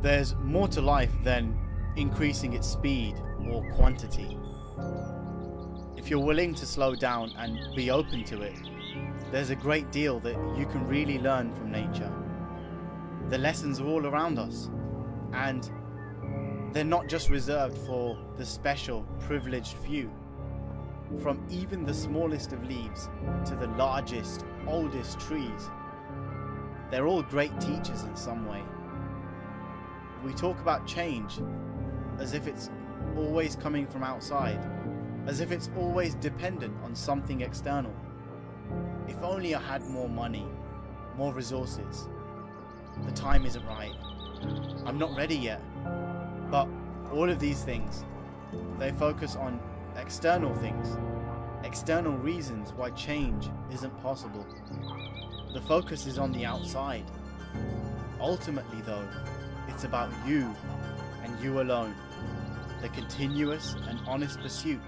There's more to life than increasing its speed or quantity. If you're willing to slow down and be open to it, there's a great deal that you can really learn from nature. The lessons are all around us, and they're not just reserved for the special, privileged few. From even the smallest of leaves to the largest, oldest trees, they're all great teachers in some way. We talk about change as if it's always coming from outside, as if it's always dependent on something external. If only I had more money, more resources. The time isn't right. I'm not ready yet. But all of these things, they focus on external things, external reasons why change isn't possible. The focus is on the outside. Ultimately though, it's about you and you alone. The continuous and honest pursuit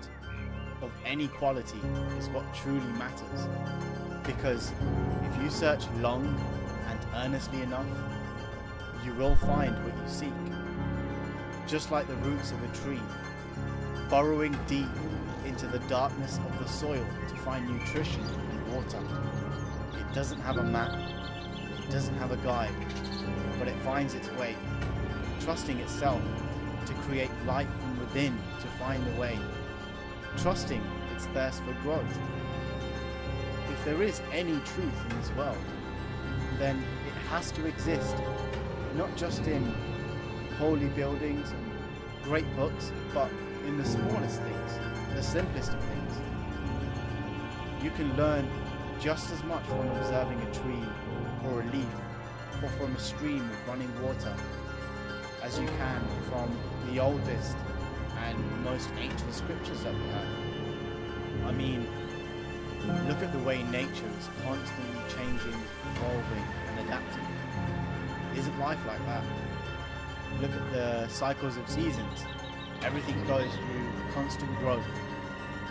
of any quality is what truly matters. Because if you search long and earnestly enough, you will find what you seek. Just like the roots of a tree, burrowing deep into the darkness of the soil to find nutrition and water. It doesn't have a map, it doesn't have a guide, but it finds its way, trusting itself to create light from within to find the way, trusting its thirst for growth. If there is any truth in this world, then it has to exist, not just in holy buildings and great books, but in the smallest things, the simplest of things. You can learn just as much from observing a tree or a leaf or from a stream of running water as you can from the oldest and most ancient scriptures that we have. I mean, look at the way nature is constantly changing, evolving and adapting. Isn't life like that? Look at the cycles of seasons. Everything goes through constant growth,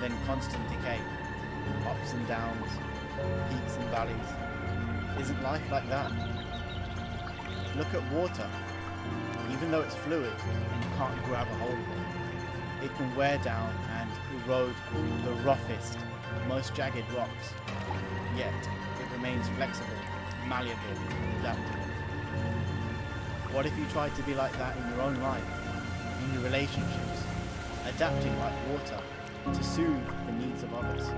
then constant decay, ups and downs, peaks and valleys. Isn't life like that? Look at water. Even though it's fluid and you can't grab a hold of it, it can wear down and erode the roughest, most jagged rocks. Yet it remains flexible, malleable, and adaptable. What if you tried to be like that in your own life, in your relationships, adapting like water to soothe the needs of others?